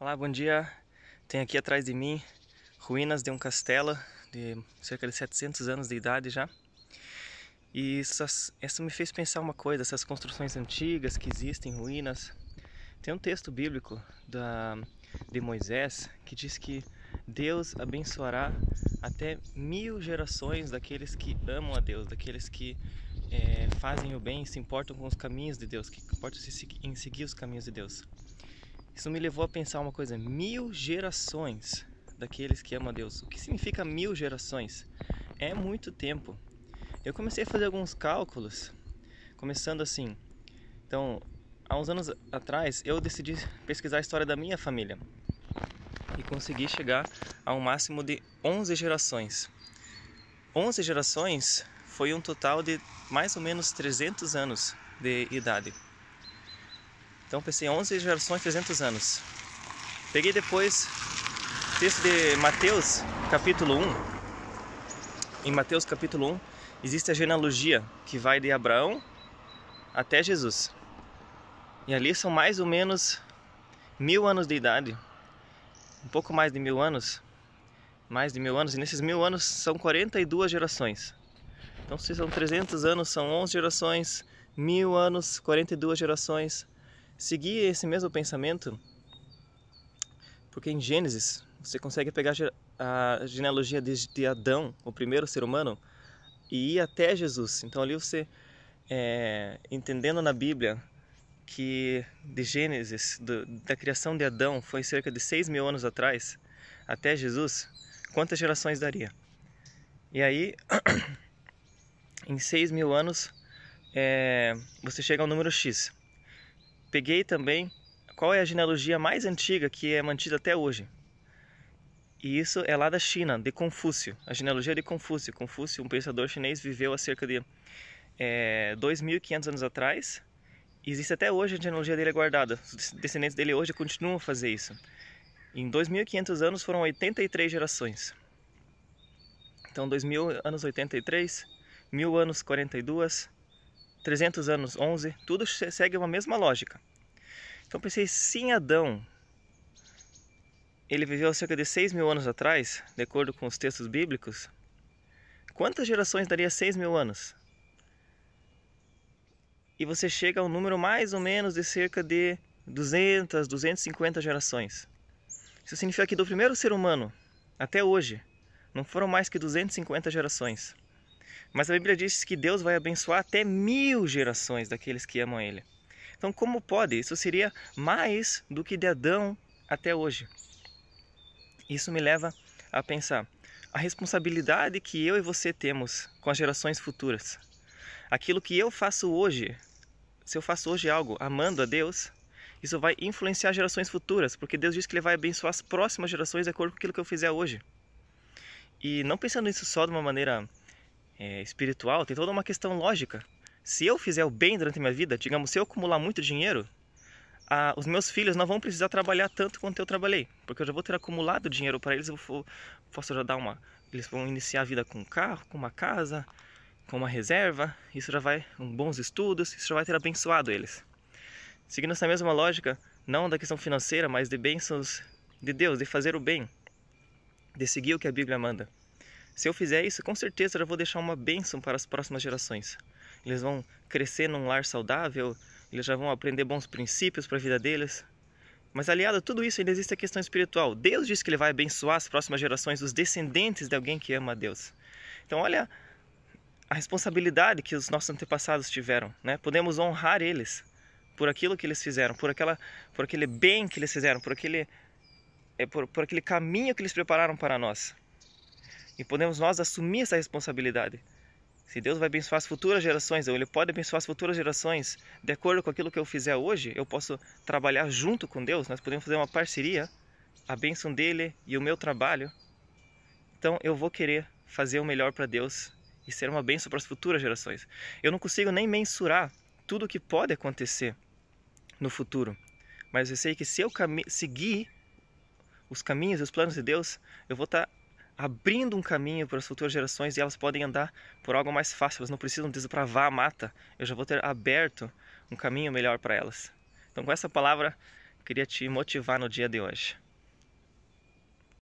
Olá, bom dia. Tem aqui atrás de mim ruínas de um castelo de cerca de 700 anos de idade já. E isso me fez pensar uma coisa, essas construções antigas que existem, ruínas. Tem um texto bíblico de Moisés que diz que Deus abençoará até 1000 gerações daqueles que amam a Deus, daqueles que fazem o bem, se importam com os caminhos de Deus, que importam em seguir os caminhos de Deus. Isso me levou a pensar uma coisa: 1000 gerações daqueles que amam a Deus. O que significa 1000 gerações? É muito tempo. Eu comecei a fazer alguns cálculos, começando assim. Então, há uns anos atrás, eu decidi pesquisar a história da minha família e consegui chegar a um máximo de 11 gerações. 11 gerações foi um total de mais ou menos 300 anos de idade. Então pensei 11 gerações, 300 anos. Peguei depois o texto de Mateus, capítulo 1. Em Mateus, capítulo 1, existe a genealogia que vai de Abraão até Jesus. E ali são mais ou menos 1000 anos de idade. Um pouco mais de 1000 anos. Mais de 1000 anos. E nesses 1000 anos são 42 gerações. Então se são 300 anos, são 11 gerações. 1000 anos, 42 gerações. Segui esse mesmo pensamento, porque em Gênesis você consegue pegar a genealogia de Adão, o primeiro ser humano, e ir até Jesus. Então ali você, entendendo na Bíblia que de Gênesis, da criação de Adão, foi cerca de 6.000 anos atrás, até Jesus, quantas gerações daria? E aí, em 6.000 anos, você chega ao número X. Peguei também qual é a genealogia mais antiga que é mantida até hoje. E isso é lá da China, de Confúcio. A genealogia de Confúcio. Confúcio, um pensador chinês, viveu há cerca de 2.500 anos atrás. E existe até hoje a genealogia dele guardada. Os descendentes dele hoje continuam a fazer isso. Em 2.500 anos foram 83 gerações. Então 2.000 anos 83, 1000 anos 42, 300 anos 11, tudo segue uma mesma lógica. Então pensei, se em Adão ele viveu há cerca de 6.000 anos atrás, de acordo com os textos bíblicos, quantas gerações daria 6.000 anos? E você chega a um número mais ou menos de cerca de 200, 250 gerações. Isso significa que do primeiro ser humano até hoje, não foram mais que 250 gerações. Mas a Bíblia diz que Deus vai abençoar até 1000 gerações daqueles que amam Ele. Então como pode? Isso seria mais do que de Adão até hoje. Isso me leva a pensar a responsabilidade que eu e você temos com as gerações futuras. Aquilo que eu faço hoje, se eu faço hoje algo amando a Deus, isso vai influenciar gerações futuras, porque Deus diz que Ele vai abençoar as próximas gerações de acordo com aquilo que eu fizer hoje. E não pensando nisso só de uma maneira espiritual, tem toda uma questão lógica. Se eu fizer o bem durante a minha vida, digamos, se eu acumular muito dinheiro, os meus filhos não vão precisar trabalhar tanto quanto eu trabalhei, porque eu já vou ter acumulado dinheiro para eles. Posso já dar eles vão iniciar a vida com um carro, com uma casa, com uma reserva. Isso já vai, com bons estudos, isso já vai ter abençoado eles. Seguindo essa mesma lógica, não da questão financeira, mas de bênçãos de Deus, de fazer o bem, de seguir o que a Bíblia manda. Se eu fizer isso, com certeza eu já vou deixar uma bênção para as próximas gerações. Eles vão crescer num lar saudável, eles já vão aprender bons princípios para a vida deles. Mas aliado a tudo isso ainda existe a questão espiritual. Deus diz que Ele vai abençoar as próximas gerações, os descendentes de alguém que ama a Deus. Então olha a responsabilidade que os nossos antepassados tiveram, né? Podemos honrar eles por aquilo que eles fizeram, por aquele bem que eles fizeram, por aquele caminho que eles prepararam para nós. E podemos nós assumir essa responsabilidade. Se Deus vai abençoar as futuras gerações, ou Ele pode abençoar as futuras gerações de acordo com aquilo que eu fizer hoje, eu posso trabalhar junto com Deus, nós podemos fazer uma parceria, a bênção dEle e o meu trabalho. Então eu vou querer fazer o melhor para Deus e ser uma bênção para as futuras gerações. Eu não consigo nem mensurar tudo o que pode acontecer no futuro, mas eu sei que se eu seguir os caminhos e os planos de Deus, eu vou estar abrindo um caminho para as futuras gerações e elas podem andar por algo mais fácil. Elas não precisam desbravar a mata. Eu já vou ter aberto um caminho melhor para elas. Então com essa palavra queria te motivar no dia de hoje.